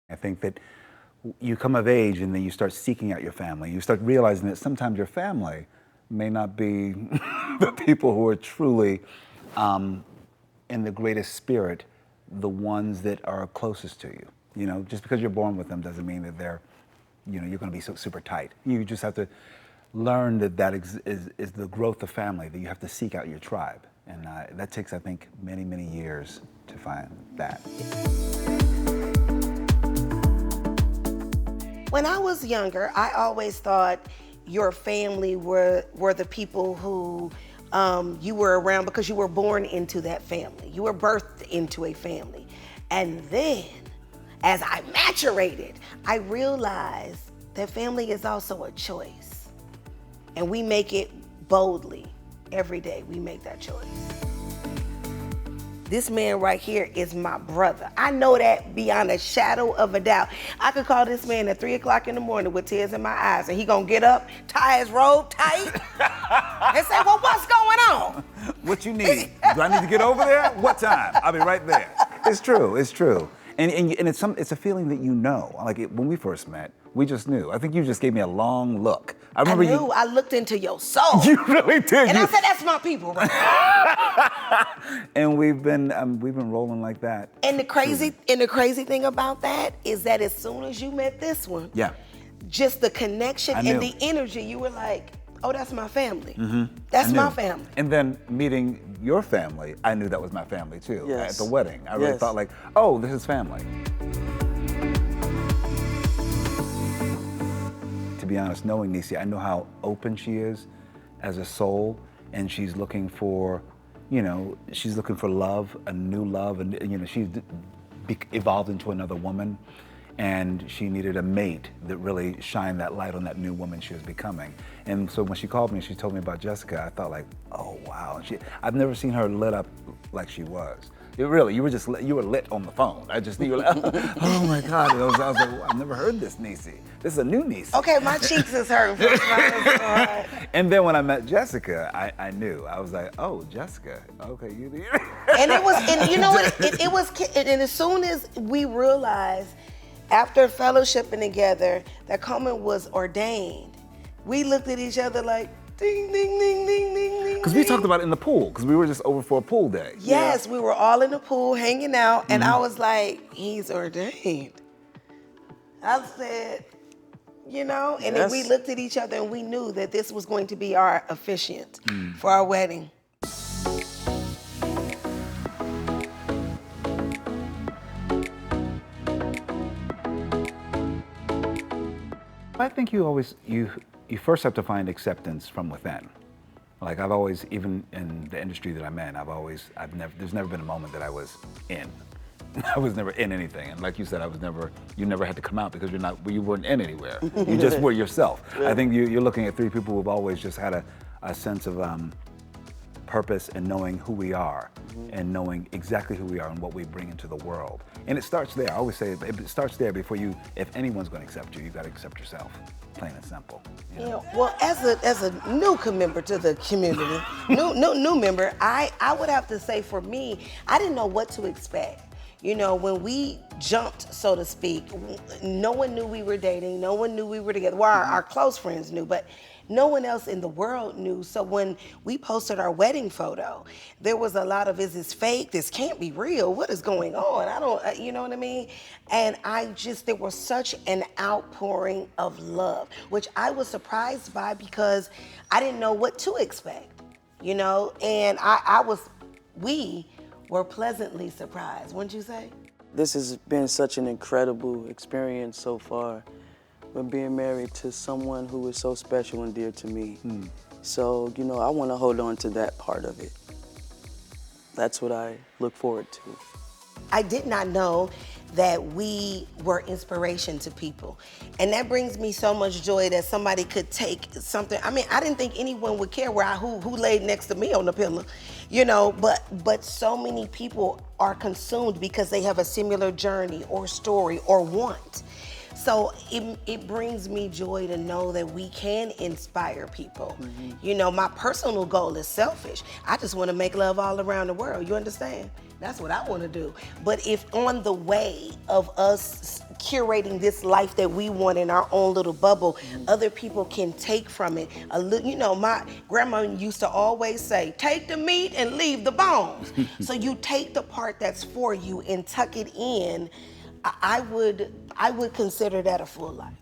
I think that you come of age and then you start seeking out your family. You start realizing that sometimes your family may not be the people who are truly in the greatest spirit, the ones that are closest to you. You know, just because you're born with them doesn't mean that they're, you know, you're going to be so super tight. You just have to learn that that is the growth of family, that you have to seek out your tribe. And that takes, I think, many, many years to find that. When I was younger, I always thought your family were the people who you were around because you were born into that family. You were birthed into a family. And then, as I maturated, I realized that family is also a choice. And we make it boldly. Every day we make that choice. This man right here is my brother. I know that beyond a shadow of a doubt. I could call this man at 3 o'clock in the morning with tears in my eyes and he gonna get up, tie his robe tight, and say, well, what's going on? What you need? Do I need to get over there? What time? I'll be right there. It's true, it's true. And it's a feeling that you know. Like when we first met, we just knew. I think you just gave me a long look. I remember I looked into your soul. You really did. And I said, that's my people, right? And we've been rolling like that. And the crazy thing about that is that as soon as you met this one, yeah, just the connection and the energy, you were like, oh, that's my family. Mm-hmm. That's my family. And then meeting your family, I knew that was my family too. Yes. At the wedding, I really thought like, oh, this is family. To be honest, knowing Niecy, I know how open she is as a soul, and she's looking for, you know, she's looking for love, a new love, and you know, she's evolved into another woman, and she needed a mate that really shined that light on that new woman she was becoming. And so when she called me, she told me about Jessica, I thought like, oh wow, I've never seen her lit up like she was. You were lit on the phone. You were like, oh my God. And I was like, well, I've never heard this Niecy. This is a new Niecy. Okay, my cheeks is hurting. And then when I met Jessica, I knew. I was like, oh, Jessica, okay, you. And it was, and you know what, it was, and as soon as we realized after fellowshipping together that Colman was ordained, we looked at each other like, ding, ding, ding, ding, ding, ding. Because we talked about it in the pool, because we were just over for a pool day. Yes, we were all in the pool hanging out, and I was like, he's ordained. I said, you know, and then we looked at each other and we knew that this was going to be our officiant for our wedding. I think you first have to find acceptance from within. Like I've always, even in the industry that I'm in, there's never been a moment that I was in. I was never in anything. And like you said, you never had to come out because you weren't in anywhere. You just were yourself. Yeah. I think you're looking at three people who've always just had a sense of purpose and knowing who we are and knowing exactly who we are and what we bring into the world. And it starts there. I always say it starts there before if anyone's going to accept you, you've got to accept yourself. Plain and simple. You know? Yeah, well, as a new member to the community, new member, I would have to say for me, I didn't know what to expect. You know, when we jumped, so to speak, no one knew we were dating, no one knew we were together. Well, our close friends knew, but no one else in the world knew. So when we posted our wedding photo, there was a lot of, is this fake? This can't be real. What is going on? I don't, you know what I mean? And there was such an outpouring of love, which I was surprised by because I didn't know what to expect, you know? And we were pleasantly surprised, wouldn't you say? This has been such an incredible experience so far. But being married to someone who is so special and dear to me. So, you know, I want to hold on to that part of it. That's what I look forward to. I did not know that we were inspiration to people. And that brings me so much joy that somebody could take something. I mean, I didn't think anyone would care who laid next to me on the pillow, you know, but so many people are consumed because they have a similar journey or story or want. So it brings me joy to know that we can inspire people. You know, my personal goal is selfish. I just want to make love all around the world, you understand? That's what I want to do. But if on the way of us curating this life that we want in our own little bubble, other people can take from it a little. You know, my grandma used to always say, take the meat and leave the bones. So you take the part that's for you and tuck it in. I would consider that a full life.